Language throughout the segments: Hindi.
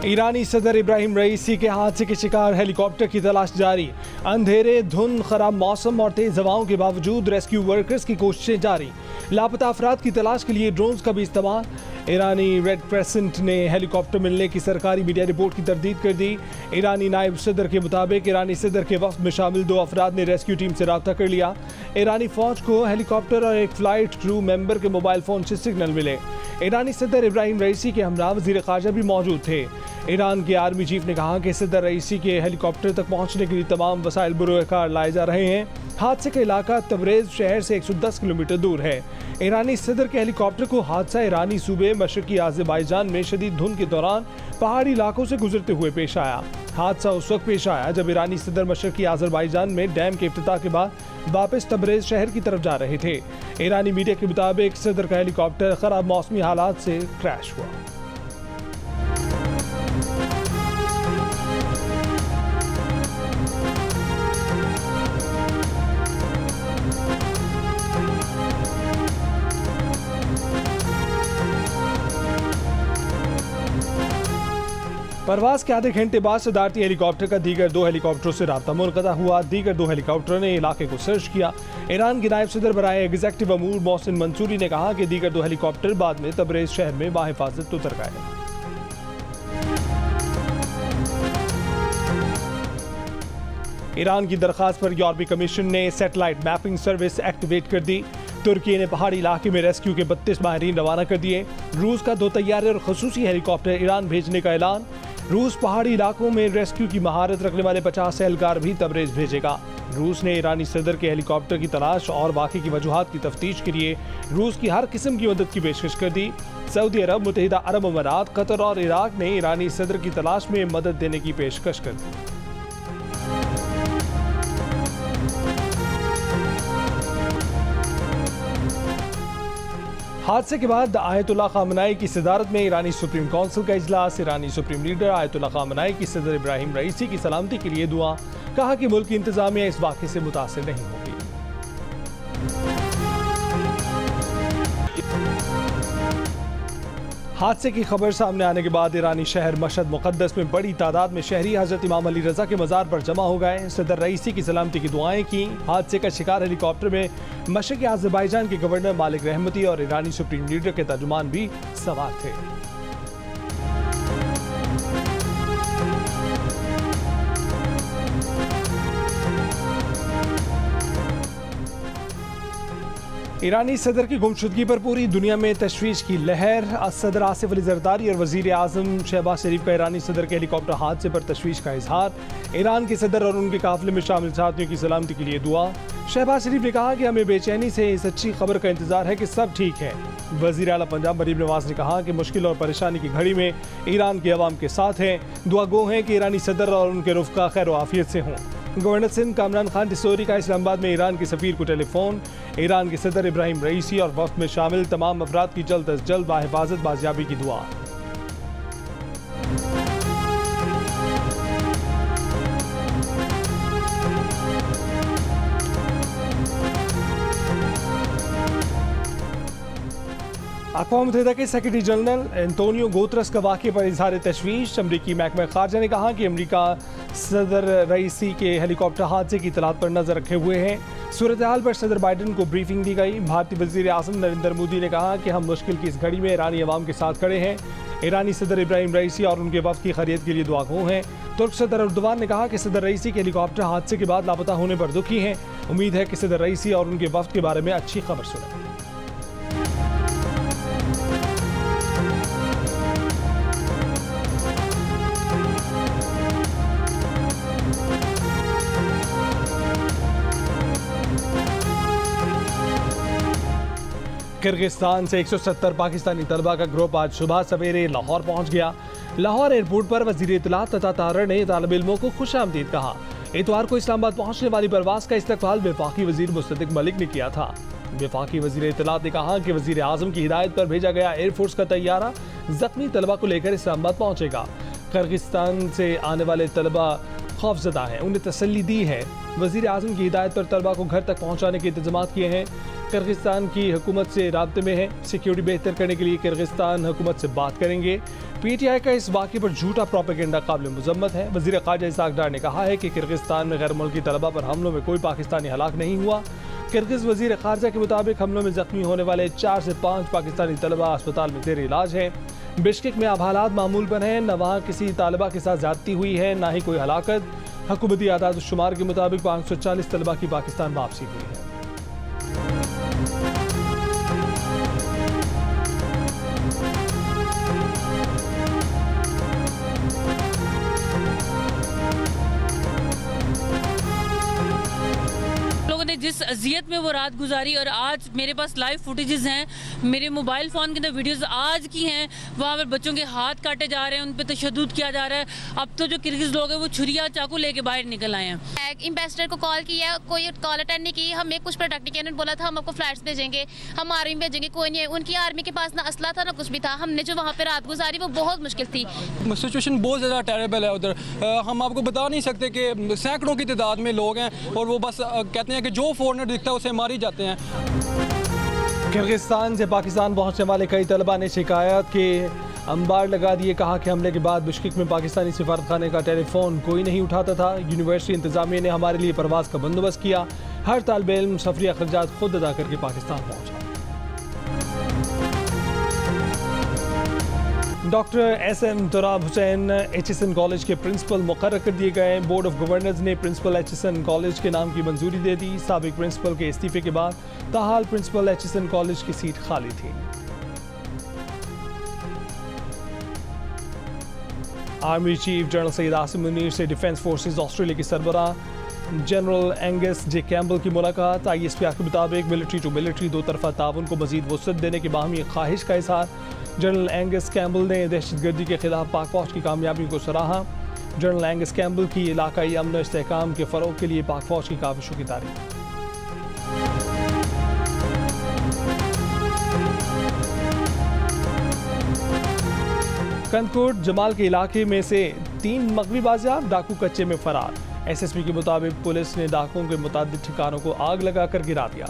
ईरानी सदर इब्राहिम रईसी के हादसे के शिकार हेलीकॉप्टर की तलाश जारी। अंधेरे, धुंध, खराब मौसम और तेज हवाओं के बावजूद रेस्क्यू वर्कर्स की कोशिशें जारी। लापता अफराद की तलाश के लिए ड्रोन्स का भी इस्तेमाल। ईरानी रेड क्रेसेंट ने हेलीकॉप्टर मिलने की सरकारी मीडिया रिपोर्ट की तरदीद कर दी। ईरानी नायब सदर के मुताबिक ईरानी सदर के वक्त में शामिल 2 अफराद ने रेस्क्यू टीम से रब्ता कर लिया। ईरानी फौज को हेलीकॉप्टर और एक फ्लाइट क्रू मेंबर के मोबाइल फोन से सिग्नल मिले। ईरानी सदर इब्राहिम रईसी के हमरा वज़ीर ख़ारजा भी मौजूद थे। ईरान के आर्मी चीफ ने कहा कि सदर रईसी के हेलीकॉप्टर तक पहुंचने के लिए तमाम वसाइल बुरोकार लाए जा रहे हैं। हादसे का इलाका तबरेज़ शहर से 110 किलोमीटर दूर है। ईरानी सदर के हेलीकॉप्टर को हादसा ईरानी सूबे मशरकी आज़रबाईजान में शदीद धुंध के दौरान पहाड़ी इलाकों से गुजरते हुए पेश आया। हादसा उस वक्त पेश आया जब ईरानी सदर मशरकी आज़रबाईजान में डैम के इफ्तिताह के बाद वापस तबरेज़ शहर की तरफ जा रहे थे। ईरानी मीडिया के मुताबिक सदर का हेलीकॉप्टर खराब मौसमी हालात से क्रैश हुआ। परवाज के आधे घंटे बाद सदारती हेलीकॉप्टर का दीगर 2 हेलीकॉप्टरों से राब्ता मुनक़ता हुआ। दीगर 2 हेलीकॉप्टरों ने इलाके को सर्च किया। ईरान के नायब सदर बराए एग्जीक्यूटिव अमूर मोहसिन मंसूरी ने कहा कि दीगर 2 हेलीकॉप्टर बाद में तबरेज़ शहर में बाहिफाजत उतर गए। ईरान की दरख्वास्त पर यूरोपीय कमीशन ने सैटेलाइट मैपिंग सर्विस एक्टिवेट कर दी। तुर्की ने पहाड़ी इलाके में रेस्क्यू के 32 माहिरीन रवाना कर दिए। रूस का 2 तैयारे और खसूसी हेलीकॉप्टर ईरान भेजने का ऐलान। रूस पहाड़ी इलाकों में रेस्क्यू की महारत रखने वाले 50 एहलकार भी तबरेज़ भेजेगा। रूस ने ईरानी सदर के हेलीकॉप्टर की तलाश और बाकी की वजूहात की तफ्तीश के लिए रूस की हर किस्म की मदद की पेशकश कर दी। सऊदी अरब, मुत्तहिदा अरब अमारात, कतर और इराक ने ईरानी सदर की तलाश में मदद देने की पेशकश कर दी। हादसे के बाद आयतुल्लाह खामनाई की सदारत में ईरानी सुप्रीम काउंसिल का इजलास। ईरानी सुप्रीम लीडर आयतुल्लाह खामनाई की सदर इब्राहिम रईसी की सलामती के लिए दुआ। कहा कि मुल्क की इंतजामिया इस वाक़े से मुतासिर नहीं होगी। हादसे की खबर सामने आने के बाद ईरानी शहर मशहद मुक़द्दस में बड़ी तादाद में शहरी हज़रत इमाम अली रज़ा के मज़ार पर जमा हो गए। सदर रईसी की सलामती की दुआएं की। हादसे का शिकार हेलीकॉप्टर में मशरक़ी आज़रबाईजान के गवर्नर मालिक रहमती और ईरानी सुप्रीम लीडर के तर्जुमान भी सवार थे। ईरानी सदर की गुमशुदगी पर पूरी दुनिया में तशवीश की लहर। सदर आसिफ अली जरदारी और वज़ीर आज़म शहबाज शरीफ का ईरानी सदर के हेलीकॉप्टर हादसे पर तशवीश का इजहार। ईरान के सदर और उनके काफिले में शामिल साथियों की सलामती के लिए दुआ। शहबाज शरीफ ने कहा कि हमें बेचैनी से इस अच्छी खबर का इंतजार है कि सब ठीक है। वज़ीर आला पंजाब मरीम नवाज ने कहा कि मुश्किल और परेशानी की घड़ी में ईरान के अवाम के साथ हैं। दुआ गो हैं कि ईरानी सदर और उनके रुफ़का खैर आफियत से हों। गवर्नर सिंध कामरान खान डिसोरी का इस्लामाबाद में ईरान के सफ़ीर को टेलीफोन। ईरान के सदर इब्राहिम रईसी और वफ़द में शामिल तमाम अफराद की जल्द अज जल्द बाहिफाजत बाजियाबी की दुआ। अक़वाम मुत्तहिदा के सेक्रेटरी जनरल एंटोनियो गुतरस का वाक़े पर इजहार तशवीश। अमरीकी महकमा ख़ारजा ने कहा कि अमरीका सदर रईसी के हेलीकॉप्टर हादसे की इतलात पर नज़र रखे हुए हैं। सूरत हाल पर सदर बाइडन को ब्रीफिंग दी गई। भारतीय वज़ीर आज़म नरेंद्र मोदी ने कहा कि हम मुश्किल की इस घड़ी में ईरानी अवाम के साथ खड़े हैं। ईरानी सदर इब्राहिम रईसी और उनके वफ़द की खैरियत के लिए दुआ गो हैं। तुर्क सदर अर्दोगान ने कहा कि सदर रईसी के हेलीकॉप्टर हादसे के बाद लापता होने पर दुखी हैं। उम्मीद है कि सदर रईसी और उनके वफ़द के बारे में अच्छी खबर सुने। किर्गिस्तान से 170 पाकिस्तानी तलबा का ग्रुप आज सुबह सवेरे लाहौर पहुंच गया। लाहौर एयरपोर्ट पर वज़ीर इत्तलात तथा तारर ने तालिब इल्मों को खुशामदीद कहा। इतवार को इस्लामाबाद पहुंचने वाली परवाज़ का इस्तकबाल वफाकी वज़ीर मुस्तदिक मलिक ने किया था। वफाकी वज़ीर इत्तलात ने कहा कि वज़ीर आज़म की हिदायत पर भेजा गया एयरफोर्स का तैयारा जख्मी तलबा को लेकर इस्लामाबाद पहुंचेगा। किर्गिस्तान से आने वाले तलबा खौफजदा हैं, उन्हें तसल्ली दी है। वज़ीर आज़म की हिदायत पर तलबा को घर तक पहुँचाने के इंतजाम किए हैं। किर्गिस्तान की हुकूमत से राब्ते में है, सिक्योरिटी बेहतर करने के लिए किर्गिस्तान हुकूमत से बात करेंगे। PTI का इस वाक़े पर झूठा प्रोपेगेंडा काबिल मुज़म्मत है। वज़ीर ख़ारजा इसहाक़ डार ने कहा है कि किर्गिस्तान में गैर मुल्की तलबा पर हमलों में कोई पाकिस्तानी हलाक नहीं हुआ। किर्गिज़ वज़ीर ख़ारजा के मुताबिक हमलों में ज़ख्मी होने वाले 4 से 5 पाकिस्तानी तलबा अस्पताल में ज़ेर इलाज हैं। बिश्केक में अब हालात मामूल पर हैं, न वहाँ किसी तालिबा के साथ ज़्यादती हुई है, ना ही कोई हलाकत। हुकूमती आदाद शुमार के मुताबिक 540 तलबा की पाकिस्तान वापसी हुई है। जिस अजियत में वो रात गुजारी, और आज मेरे पास लाइव फुटेजेस हैं, मेरे मोबाइल फ़ोन के अंदर वीडियोस आज की हैं। वहाँ पर बच्चों के हाथ काटे जा रहे हैं, उन पर तशद्दुद किया जा रहा है। अब तो जो किर्गिज़ लोग हैं वो छुरिया चाकू लेके बाहर निकल आए हैं। एम्बेसडर को कॉल किया, कोई कॉल अटेंड नहीं की। हमें कुछ प्रोडक्ट नहीं किया, उन्होंने बोला था हम आपको फ्लैट्स भेजेंगे, हम आर्मी भेजेंगे, कोई नहीं है। उनकी आर्मी के पास ना असला था ना कुछ भी था। हमने जो वहाँ पे रात गुजारी वो बहुत मुश्किल थी। सिचुएशन बहुत ज़्यादा टेरेबल है उधर। हम आपको बता नहीं सकते कि सैकड़ों की तादाद में लोग हैं और वो बस कहते हैं कि जो फॉरनर दिखता है उसे मारी जाते हैं। किर्गिस्तान से पाकिस्तान पहुंचने वाले कई तलबा ने शिकायत के अंबार लगा दिए। कहा कि हमले के बाद बिश्केक में पाकिस्तानी सिफारतखाने का टेलीफोन कोई नहीं उठाता था। यूनिवर्सिटी इंतजामिया ने हमारे लिए परवाज़ का बंदोबस्त किया। हर तालिब इल्म सफरी अखराजात खुद अदा करके पाकिस्तान पहुंचा। Doctor SM Turab Hussain HSN college के प्रिंसिपल मुकर्रर कर दिए गए। बोर्ड ऑफ गवर्नर्स ने प्रिंसिपल HSN कॉलेज के नाम की मंजूरी दे दी। साबिक प्रिंसिपल के इस्तीफे के बाद ताहाल प्रिंसिपल HSN कॉलेज की सीट खाली थी। Army chief general Syed Asim Munir से डिफेंस फोर्सेज ऑस्ट्रेलिया के सरबराह जनरल एंगस जे कैम्बल की मुलाकात। ISPR के मुताबिक मिलिट्री टू मिलिट्री दो तरफा ताउन को मजीद वसअत देने की बाहमी ख्वाहिश का इज़हार। जनरल एंगस कैम्बल ने दहशतगर्दी के खिलाफ पाक फौज की कामयाबी को सराहा। जनरल एंगस कैम्बल की इलाकाई अमन और इस्तेहकाम के फ़रोग के लिए पाक फौज की काविशों की तारीफ। कंदकोट जमाल के इलाके में से 3 मगवी बाजियाब, डाकू कच्चे में फरार। SSP के मुताबिक पुलिस ने डाकुओं के मुताबिक ठिकानों को आग लगाकर गिरा दिया।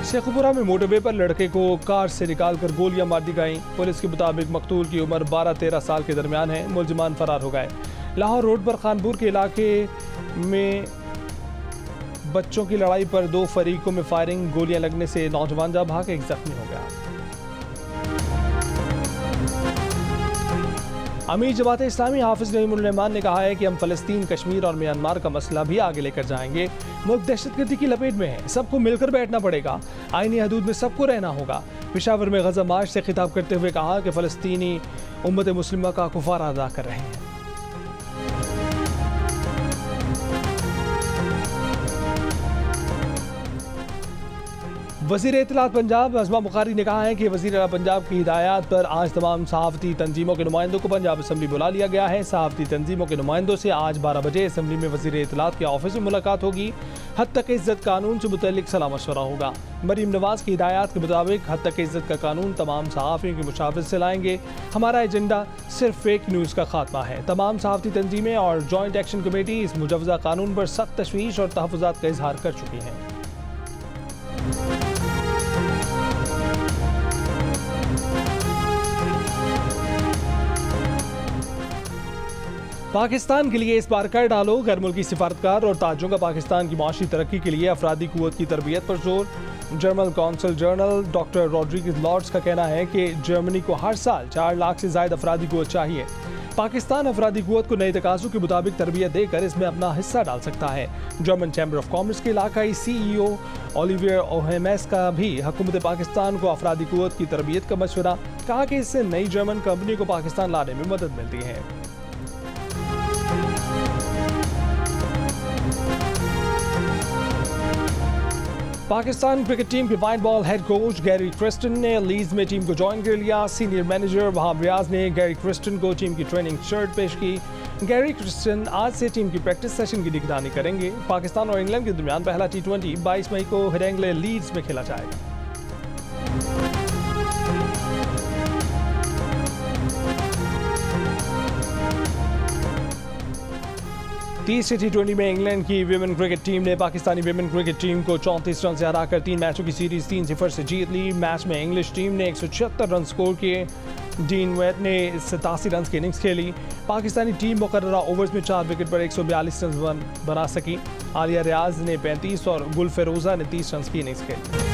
शेखुपुरा में मोटरवे पर लड़के को कार से निकालकर गोलियां मार दी गईं। पुलिस के मुताबिक मकतूल की उम्र 12-13 साल के दरमियान है। मुलजिमान फरार हो गए। लाहौर रोड पर खानपुर के इलाके में बच्चों की लड़ाई पर 2 फरीकों में फायरिंग, गोलियां लगने से नौजवान जा भाग, एक जख्मी हो गया। अमीर जमात इस्लामी हाफिज नईमुर रहमान ने कहा है कि हम फ़लस्तीन, कश्मीर और म्यांमार का मसला भी आगे लेकर जाएंगे। मुल्क दहशतगर्दी की लपेट में है, सबको मिलकर बैठना पड़ेगा। आईनी हदूद में सबको रहना होगा। पेशावर में गज़ा मार्च से खिताब करते हुए कहा कि फ़लस्तीनी उम्मत मुस्लिमा का कुफारा अदा कर रहे हैं। वज़ीर इत्तलात पंजाब अज़मा बुखारी ने कहा है कि वज़ीर आला पंजाब की हिदायत पर आज तमाम सहाफ़ती तंजीमों के नुमाइंदों को पंजाब असम्बली बुला लिया गया है। सहाफ़ती तंजीमों के नुमाइंदों से आज 12 बजे असम्बली में वज़ीर इत्तलात के ऑफिस में मुलाकात होगी। हद तक इज़्ज़त कानून से मुतल्लिक सलाह मशवरा होगा। मरीम नवाज़ की हिदायत के मुताबिक हद तक इज़्ज़त का कानून तमाम सहाफ़ियों की मुशावरत से लाएंगे। हमारा एजेंडा सिर्फ फेक न्यूज़ का खात्मा है। तमाम सहाफ़ती तंजीमें और जॉइंट एक्शन कमेटी इस मुजवज़ा कानून पर सख्त तशवीश और तहफ़्फ़ुज़ात का इजहार कर चुकी हैं। पाकिस्तान के लिए इस बार कर डालो, गैर मुल्की सिफारतकार और ताजों का पाकिस्तान की माशी तरक्की के लिए अफरादी कुव्वत की तरबियत पर जोर। German consul general doctor Rodriguez Lords का कहना है कि जर्मनी को हर साल 4 लाख से ज़ायद अफरादी कुव्वत चाहिए। पाकिस्तान अफरादी कुव्वत को नए तकाज़ों के मुताबिक तरबियत देकर इसमें अपना हिस्सा डाल सकता है। जर्मन चैम्बर ऑफ कॉमर्स के इलाकाई CEO ओलिवियर ओहेमेस का भी हुकूमत पाकिस्तान को अफरादी कुव्वत की तरबियत का मशवरा। कहा कि इससे नई जर्मन कंपनी को पाकिस्तान लाने में मदद मिलती है। पाकिस्तान क्रिकेट टीम के white ball head coach Gary Kristen ने लीड्स में टीम को ज्वाइन कर लिया। सीनियर मैनेजर वहाब रियाज ने गैरी क्रिस्टन को टीम की ट्रेनिंग शर्ट पेश की। गैरी क्रिस्टन आज से टीम की प्रैक्टिस सेशन की निगरानी करेंगे। पाकिस्तान और इंग्लैंड के दरमियान पहला T20 22 मई को हेडिंग्ले लीड्स में खेला जाएगा। तीसरे T20 में इंग्लैंड की विमेन क्रिकेट टीम ने पाकिस्तानी विमेन क्रिकेट टीम को 34 रन से हराकर 3 मैचों की सीरीज 3-0 से जीत ली। मैच में इंग्लिश टीम ने 176 रन स्कोर किए। डीन वेट ने 87 रन की इनिंग्स खेली। पाकिस्तानी टीम मुकर्ररा ओवर्स में 4 विकेट पर 142 रन बना सकी। आलिया रियाज ने 35 और गुल फेरोजा ने 30 रन की इनिंग्स खेली।